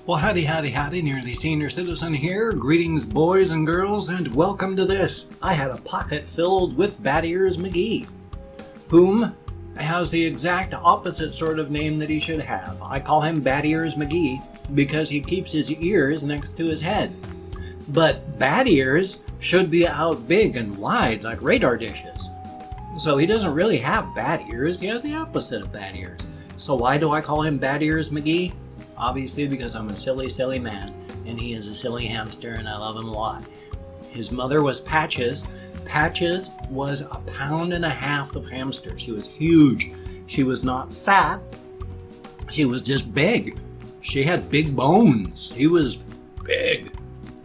Well, howdy, nearly senior citizen here. Greetings, boys and girls, and welcome to this. I had a pocket filled with Bat Ears McGee, whom has the exact opposite sort of name that he should have. I call him Bat Ears McGee because he keeps his ears next to his head. But bat ears should be out big and wide like radar dishes. So he doesn't really have bat ears, he has the opposite of bat ears. So why do I call him Bat Ears McGee? Obviously because I'm a silly, silly man, and he is a silly hamster, and I love him a lot. His mother was Patches. Patches was 1.5 pounds of hamster. She was huge. She was not fat. She was just big. She had big bones. She was big.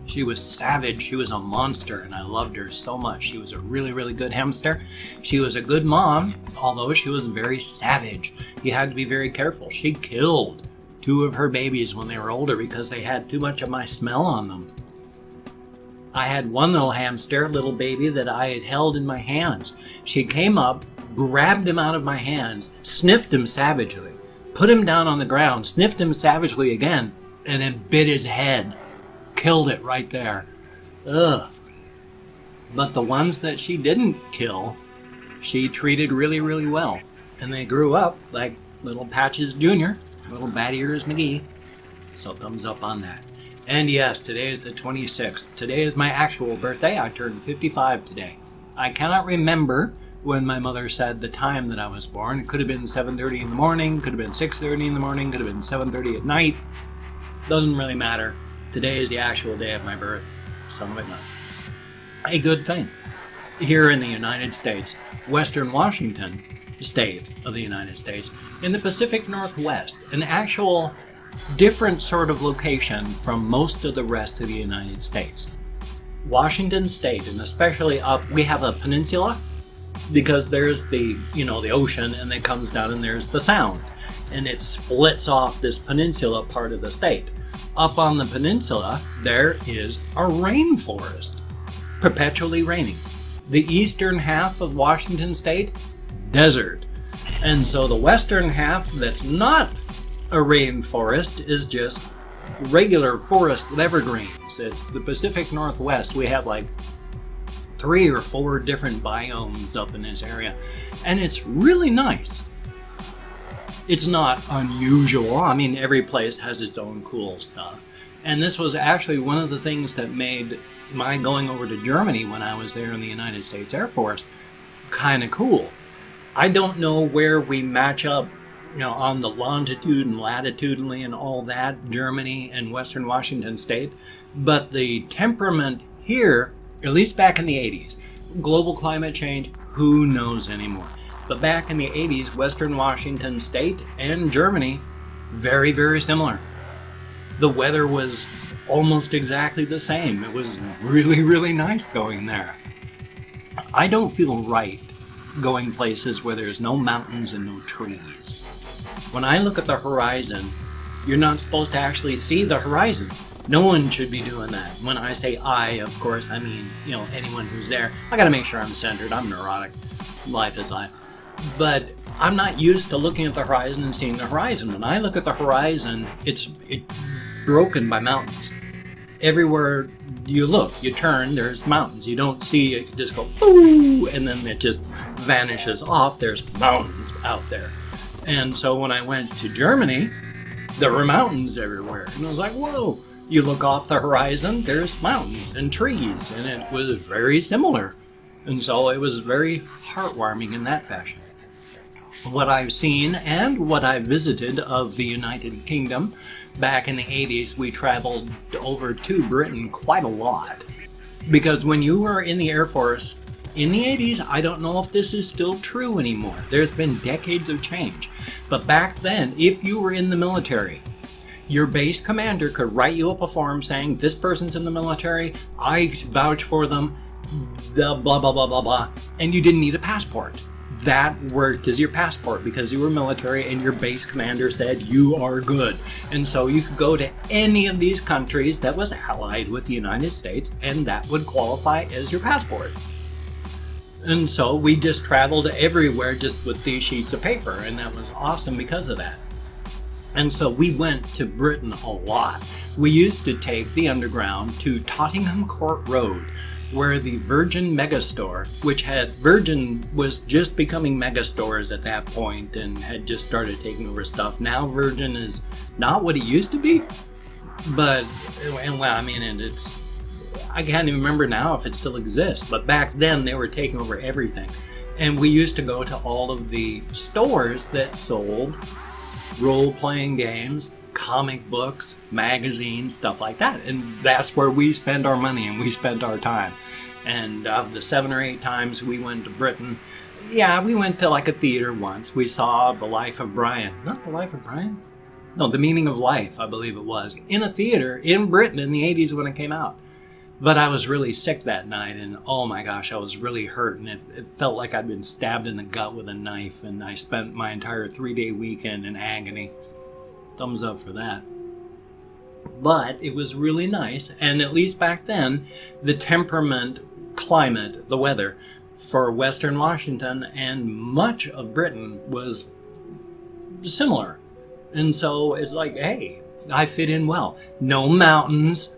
She was savage. She was a monster, and I loved her so much. She was a really, really good hamster. She was a good mom, although she was very savage. You had to be very careful. She killed 2 of her babies when they were older because they had too much of my smell on them. I had one little hamster, little baby, that I had held in my hands. She came up, grabbed him out of my hands, sniffed him savagely, put him down on the ground, sniffed him savagely again, and then bit his head. Killed it right there. Ugh. But the ones that she didn't kill, she treated really, really well. And they grew up like little Patches Jr., little Bat Ears McGee. So thumbs up on that. And yes, today is the 26th. Today is my actual birthday. I turned 55 today. I cannot remember when my mother said the time that I was born. It could have been 7:30 in the morning, could have been 6:30 in the morning, could have been 7:30 at night. Doesn't really matter. Today is the actual day of my birth. Some of it not. A good thing. Here in the United States, Western Washington state of the United States, in the Pacific Northwest, an actual different sort of location from most of the rest of the United States. Washington State, and especially up, we have a peninsula because there's the ocean, and it comes down and there's the sound, and it splits off this peninsula part of the state. Up on the peninsula, there is a rainforest, perpetually raining. The eastern half of Washington State, desert. And so the western half that's not a rainforest is just regular forest with evergreens. It's the Pacific Northwest. We have like 3 or 4 different biomes up in this area, and it's really nice. It's not unusual. I mean, every place has its own cool stuff. And this was actually one of the things that made my going over to Germany when I was there in the United States Air Force kind of cool. I don't know where we match up, on the longitude and latitudinally and all that, Germany and Western Washington State, but the temperament here, at least back in the 80s, global climate change, who knows anymore. But back in the 80s, Western Washington State and Germany, very, very similar. The weather was almost exactly the same. It was really, really nice going there. I don't feel right going places where there's no mountains and no trees. When I look at the horizon, you're not supposed to actually see the horizon. No one should be doing that. When I say I, of course, I mean, anyone who's there. I gotta make sure I'm centered. I'm neurotic. Life is life. But I'm not used to looking at the horizon and seeing the horizon. When I look at the horizon, it's broken by mountains. Everywhere you look, you turn, there's mountains. You don't see it just go, ooh, and then it just vanishes off. There's mountains out there. And so when I went to Germany, there were mountains everywhere. And I was like, whoa, you look off the horizon, there's mountains and trees. And it was very similar. And so it was very heartwarming in that fashion. What I've seen and what I've visited of the United Kingdom, back in the 80s, we traveled over to Britain quite a lot. Because when you were in the Air Force, in the 80s, I don't know if this is still true anymore. There's been decades of change. But back then, if you were in the military, your base commander could write you up a form saying, this person's in the military, I vouch for them, the blah, blah, blah, blah, blah, and you didn't need a passport. That worked as your passport because you were military and your base commander said you are good. And so you could go to any of these countries that was allied with the United States, and that would qualify as your passport. And so we just traveled everywhere just with these sheets of paper, and that was awesome because of that. And so we went to Britain a lot. We used to take the Underground to Tottenham Court Road, where the Virgin Megastore, which had, Virgin was just becoming megastores at that point and had just started taking over stuff. Now Virgin is not what it used to be, but, well, I mean, and it's, I can't even remember now if it still exists, but back then they were taking over everything. And we used to go to all of the stores that sold role-playing games, comic books, magazines, stuff like that. And that's where we spend our money and we spent our time. And of the 7 or 8 times we went to Britain, yeah, we went to like a theater once. We saw The Life of Brian. Not The Life of Brian? No, The Meaning of Life, I believe it was. In a theater in Britain in the 80s when it came out. But I was really sick that night, and oh my gosh, I was really hurt, and it felt like I'd been stabbed in the gut with a knife, and I spent my entire 3-day weekend in agony. Thumbs up for that. But it was really nice, and at least back then, the temperament, climate, the weather for Western Washington and much of Britain was similar. And so it's like, hey, I fit in well. No mountains,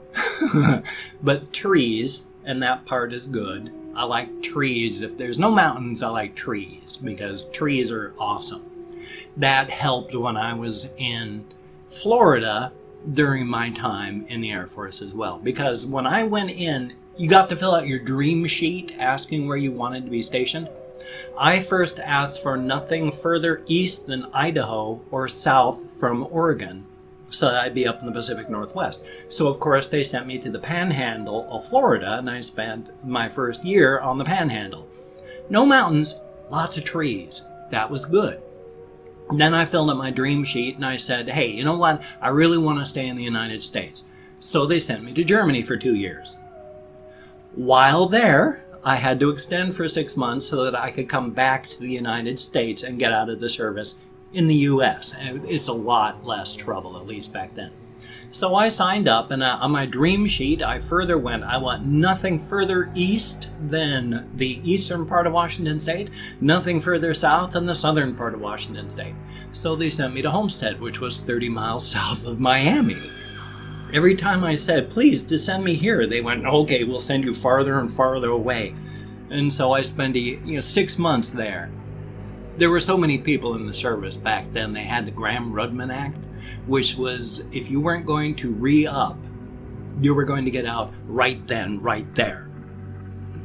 but trees, and that part is good. I like trees. If there's no mountains, I like trees because trees are awesome. That helped when I was in Florida during my time in the Air Force as well. Because when I went in, you got to fill out your dream sheet asking where you wanted to be stationed. I first asked for nothing further east than Idaho or south from Oregon, so that I'd be up in the Pacific Northwest. So of course they sent me to the Panhandle of Florida, and I spent my first year on the Panhandle. No mountains, lots of trees. That was good. And then I filled out my dream sheet and I said, hey, you know what? I really want to stay in the United States. So they sent me to Germany for 2 years. While there, I had to extend for 6 months so that I could come back to the United States and get out of the service in the U.S. And it's a lot less trouble, at least back then. So I signed up, and on my dream sheet, I further went, I want nothing further east than the eastern part of Washington State, nothing further south than the southern part of Washington State. So they sent me to Homestead, which was 30 miles south of Miami. Every time I said, please, to send me here, they went, okay, we'll send you farther and farther away. And so I spent 6 months there. There were so many people in the service back then. They had the Graham-Rudman Act, which was if you weren't going to re-up, you were going to get out right then, right there.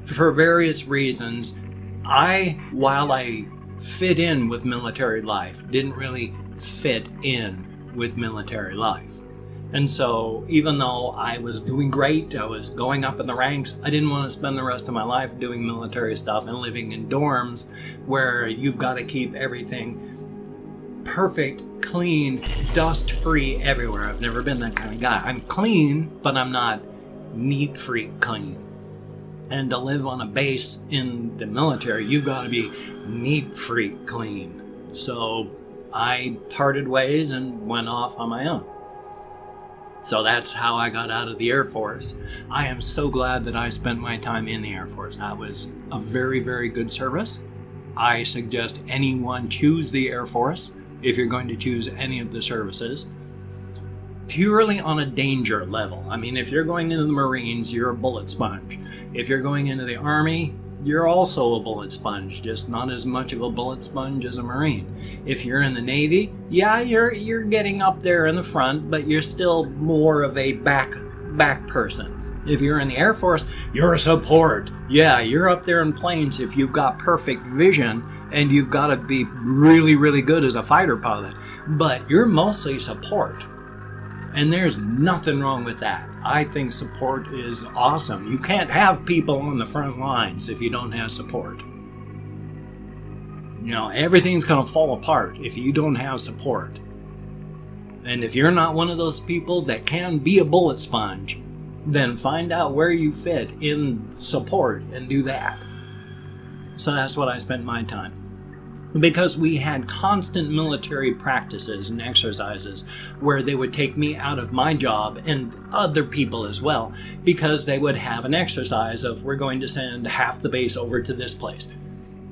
For various reasons, while I fit in with military life, didn't really fit in with military life. And so even though I was doing great, I was going up in the ranks, I didn't want to spend the rest of my life doing military stuff and living in dorms where you've got to keep everything perfect, clean, dust-free everywhere. I've never been that kind of guy. I'm clean, but I'm not neat-free clean. And to live on a base in the military, you've got to be neat-free clean. So I parted ways and went off on my own. So that's how I got out of the Air Force. I am so glad that I spent my time in the Air Force. That was a very, very good service. I suggest anyone choose the Air Force if you're going to choose any of the services, purely on a danger level. I mean, if you're going into the Marines, you're a bullet sponge. If you're going into the Army, you're also a bullet sponge, just not as much of a bullet sponge as a Marine. If you're in the Navy, yeah, you're getting up there in the front, but you're still more of a back person. If you're in the Air Force, you're a support. Yeah, you're up there in planes if you've got perfect vision, and you've got to be really, really good as a fighter pilot. But you're mostly support. And there's nothing wrong with that. I think support is awesome. You can't have people on the front lines if you don't have support. You know, everything's going to fall apart if you don't have support. And if you're not one of those people that can be a bullet sponge, then find out where you fit in support and do that. So that's what I spent my time. Because we had constant military practices and exercises where they would take me out of my job and other people as well, because they would have an exercise of, we're going to send half the base over to this place.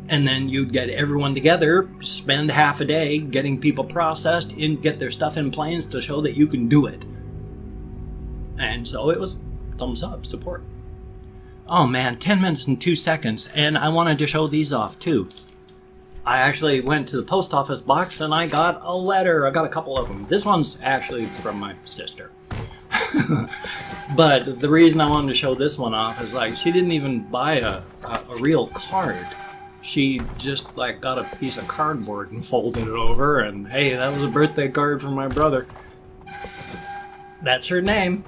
And then you'd get everyone together, spend half a day getting people processed, and get their stuff in planes to show that you can do it. And so it was thumbs up, support. Oh man, 10 minutes and 2 seconds, and I wanted to show these off too. I actually went to the post office box and I got a letter. I got a couple of them. This one's actually from my sister. But the reason I wanted to show this one off is like she didn't even buy a real card. She just like got a piece of cardboard and folded it over, and hey, that was a birthday card from my brother. That's her name.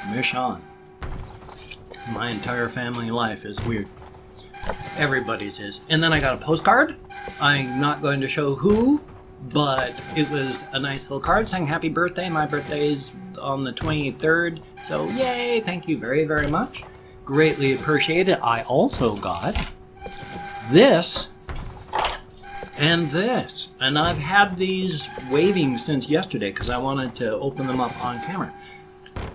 Michonne. My entire family life is weird. Everybody's is. And then I got a postcard. I'm not going to show who, but it was a nice little card saying happy birthday. My birthday is on the 23rd. So yay, thank you very, very much. Greatly appreciated. I also got this and this. And I've had these waiting since yesterday because I wanted to open them up on camera.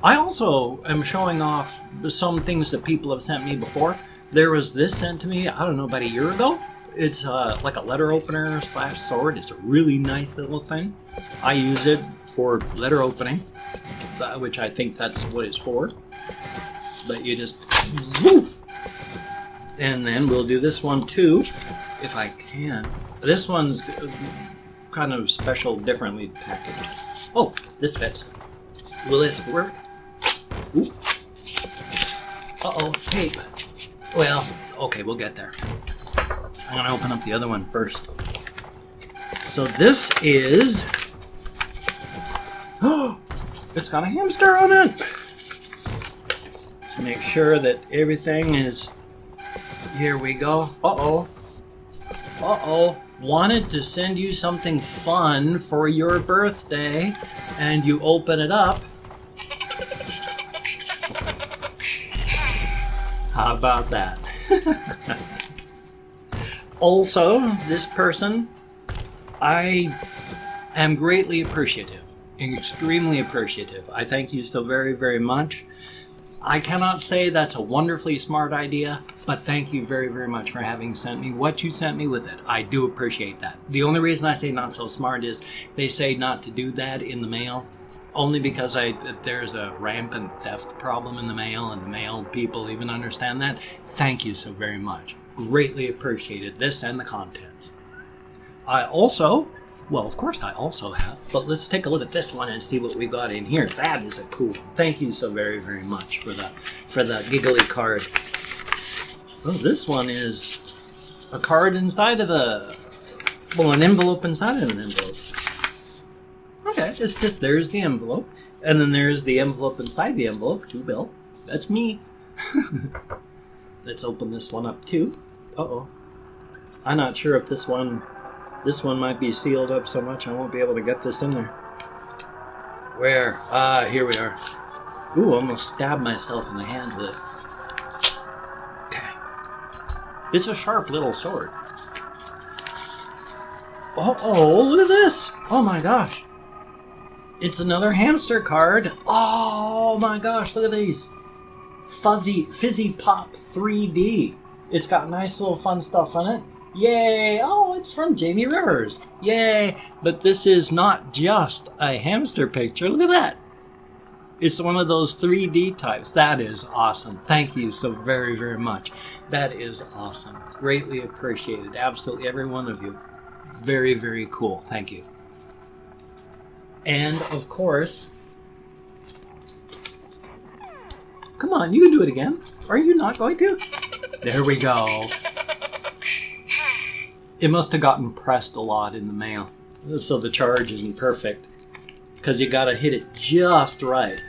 I also am showing off some things that people have sent me before. There was this sent to me, I don't know, about a year ago. It's like a letter opener / sword. It's a really nice little thing. I use it for letter opening, which I think that's what it's for. But you just woof. And then we'll do this one too, if I can. This one's kind of special, differently packaged. Oh, this fits. Will this work? Ooh. Uh-oh, tape. Well, okay, we'll get there. I'm gonna open up the other one first. So this is... Oh, it's got a hamster on it! To make sure that everything is... Here we go. Uh-oh. Uh-oh. Wanted to send you something fun for your birthday, and you open it up. How about that? Also, this person, I am greatly appreciative, extremely appreciative. I thank you so very, very much. I cannot say that's a wonderfully smart idea, but thank you very, very much for having sent me what you sent me with it. I do appreciate that. The only reason I say not so smart is they say not to do that in the mail, only because there's a rampant theft problem in the mail, and the mail people even understand that. Thank you so very much. Greatly appreciated this and the contents. I also, well, of course I also have, but let's take a look at this one and see what we got in here. That is a cool one. Thank you so very, very much for the giggly card. Oh, this one is a card inside of an envelope inside of an envelope. Okay, it's just, there's the envelope, and then there's the envelope inside the envelope, to Bill. That's me. Let's open this one up too. Uh-oh. I'm not sure if this one might be sealed up so much I won't be able to get this in there. Where? Ah, here we are. Ooh, almost stabbed myself in the hand with it. Okay. It's a sharp little sword. Uh-oh, look at this. Oh my gosh. It's another hamster card. Oh my gosh, look at these. Fizzy Pop 3D. It's got nice little fun stuff on it. Yay! Oh, it's from Jamie Rivers. Yay! But this is not just a hamster picture. Look at that. It's one of those 3D types. That is awesome. Thank you so very, very much. That is awesome. Greatly appreciated. Absolutely every one of you. Very, very cool. Thank you. And, of course... Come on, you can do it again. Are you not going to? There we go. It must have gotten pressed a lot in the mail, so the charge isn't perfect, because you gotta hit it just right.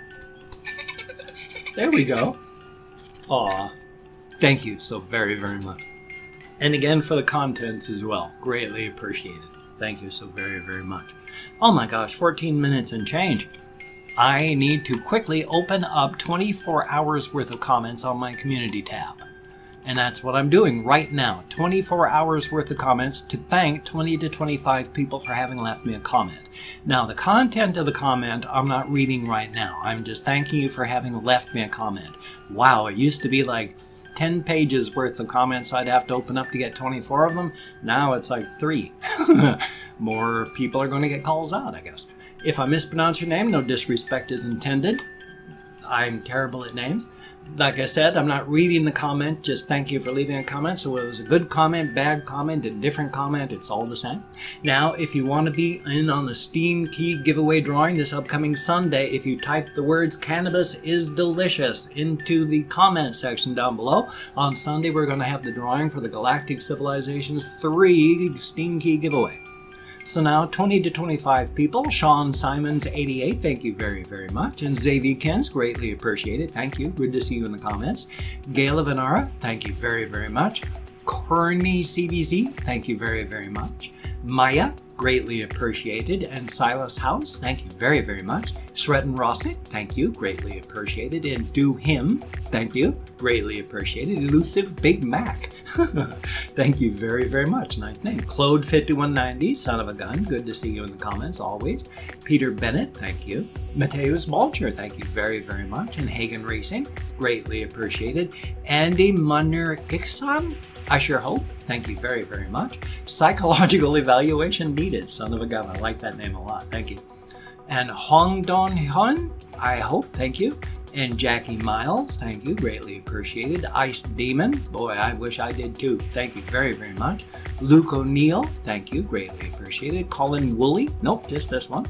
There we go. Aw, thank you so very, very much. And again for the contents as well. Greatly appreciated. Thank you so very, very much. Oh my gosh, 14 minutes and change. I need to quickly open up 24 hours worth of comments on my community tab. And that's what I'm doing right now. 24 hours worth of comments to thank 20 to 25 people for having left me a comment. Now, the content of the comment I'm not reading right now. I'm just thanking you for having left me a comment. Wow, it used to be like 10 pages worth of comments I'd have to open up to get 24 of them. Now it's like 3. More people are going to get calls out, I guess. If I mispronounce your name, no disrespect is intended. I'm terrible at names. Like I said, I'm not reading the comment, just thank you for leaving a comment. So it was a good comment, bad comment, a different comment, it's all the same. Now, if you want to be in on the Steam Key giveaway drawing this upcoming Sunday, if you type the words "cannabis is delicious" into the comment section down below, on Sunday we're going to have the drawing for the Galactic Civilizations 3 Steam Key giveaway. So now 20 to 25 people. Sean Simons 88, thank you very, very much. And Xavier Kens, greatly appreciated. Thank you. Good to see you in the comments. Gail Venara, thank you very, very much. Corny CBZ, thank you very, very much. Maya, greatly appreciated. And Silas House, thank you very, very much. Sretton Rossick, thank you, greatly appreciated. And Do Him, thank you, greatly appreciated. Elusive Big Mac, thank you very, very much. Nice name. Claude 5190, son of a gun, good to see you in the comments always. Peter Bennett, thank you. Mateus Mulcher, thank you very, very much. And Hagen Racing, greatly appreciated. Andy Munner Ixon, I sure hope. Thank you very, very much. Psychological evaluation needed. Son of a gun. I like that name a lot. Thank you. And Hong Don Hun, I hope. Thank you. And Jackie Miles, thank you. Greatly appreciated. Ice Demon, boy, I wish I did too. Thank you very, very much. Luke O'Neill, thank you. Greatly appreciated. Colin Woolley, nope, just this one.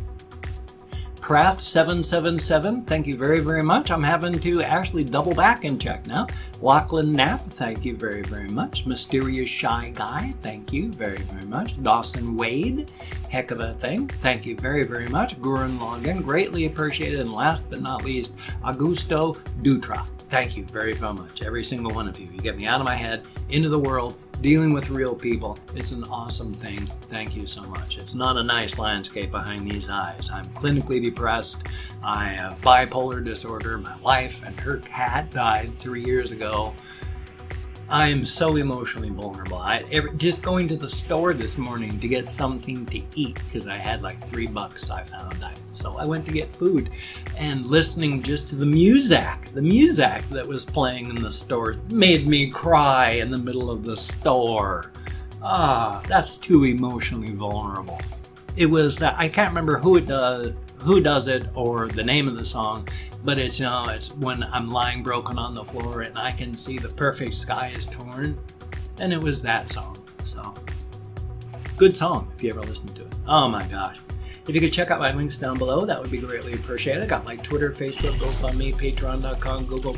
Prath777, thank you very, very much. I'm having to actually double back and check now. Lachlan Knapp, thank you very, very much. Mysterious Shy Guy, thank you very, very much. Dawson Wade, heck of a thing. Thank you very, very much. Gurren Logan, greatly appreciated. And last but not least, Augusto Dutra. Thank you very, very much. Every single one of you. You get me out of my head, into the world, dealing with real people. It's an awesome thing. Thank you so much. It's not a nice landscape behind these eyes. I'm clinically depressed. I have bipolar disorder. My wife and her cat died 3 years ago. I am so emotionally vulnerable. Just going to the store this morning to get something to eat, because I had like $3 I found. So I went to get food, and listening just to the music that was playing in the store made me cry in the middle of the store. That's too emotionally vulnerable. It was, I can't remember who does it or the name of the song, but it's, it's when I'm lying broken on the floor and I can see the perfect sky is torn, and it was that song. So good song if you ever listen to it. Oh my gosh. If you could check out my links down below, that would be greatly appreciated. I got like Twitter, Facebook, GoFundMe, Patreon.com, Google+,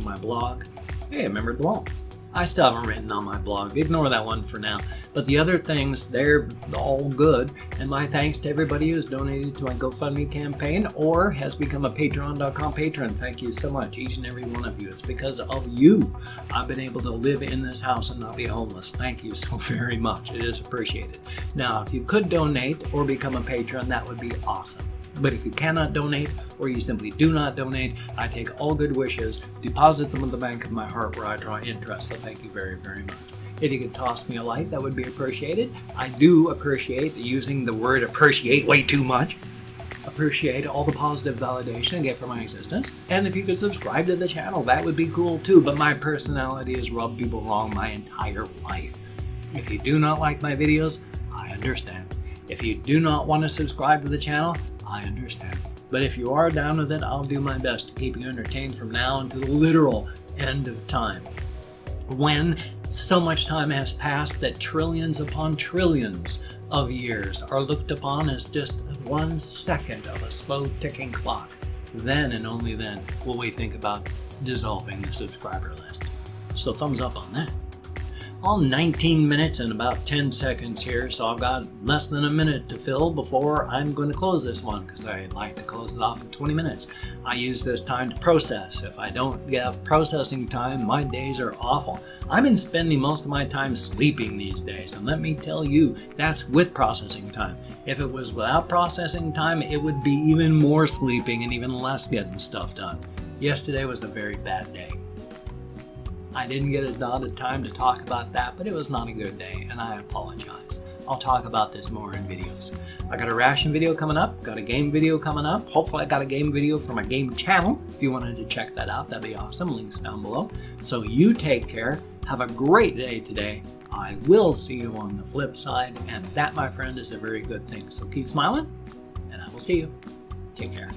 my blog. Hey, I remembered them all. I still haven't written on my blog. Ignore that one for now. But the other things, they're all good. And my thanks to everybody who's donated to my GoFundMe campaign or has become a Patreon.com patron. Thank you so much, each and every one of you. It's because of you I've been able to live in this house and not be homeless. Thank you so very much. It is appreciated. Now, if you could donate or become a patron, that would be awesome. But if you cannot donate, or you simply do not donate, I take all good wishes, deposit them in the bank of my heart where I draw interest. So thank you very, very much. If you could toss me a like, that would be appreciated. I do appreciate using the word appreciate way too much. Appreciate all the positive validation I get for my existence. And if you could subscribe to the channel, that would be cool too. But my personality has rubbed people wrong my entire life. If you do not like my videos, I understand. If you do not want to subscribe to the channel, I understand. But if you are down with it, I'll do my best to keep you entertained from now until the literal end of time. When so much time has passed that trillions upon trillions of years are looked upon as just 1 second of a slow ticking clock, then and only then will we think about dissolving the subscriber list. So thumbs up on that. All 19 minutes and about 10 seconds here, so I've got less than a minute to fill before I'm going to close this one, because I like to close it off in 20 minutes. I use this time to process. If I don't have processing time, my days are awful. I've been spending most of my time sleeping these days, and let me tell you, that's with processing time. If it was without processing time, it would be even more sleeping and even less getting stuff done. Yesterday was a very bad day. I didn't get a lot of time to talk about that, but it was not a good day, and I apologize. I'll talk about this more in videos. I got a ration video coming up, got a game video coming up. Hopefully I got a game video for my game channel. If you wanted to check that out, that'd be awesome. Links down below. So you take care. Have a great day today. I will see you on the flip side, and that, my friend, is a very good thing. So keep smiling, and I will see you. Take care.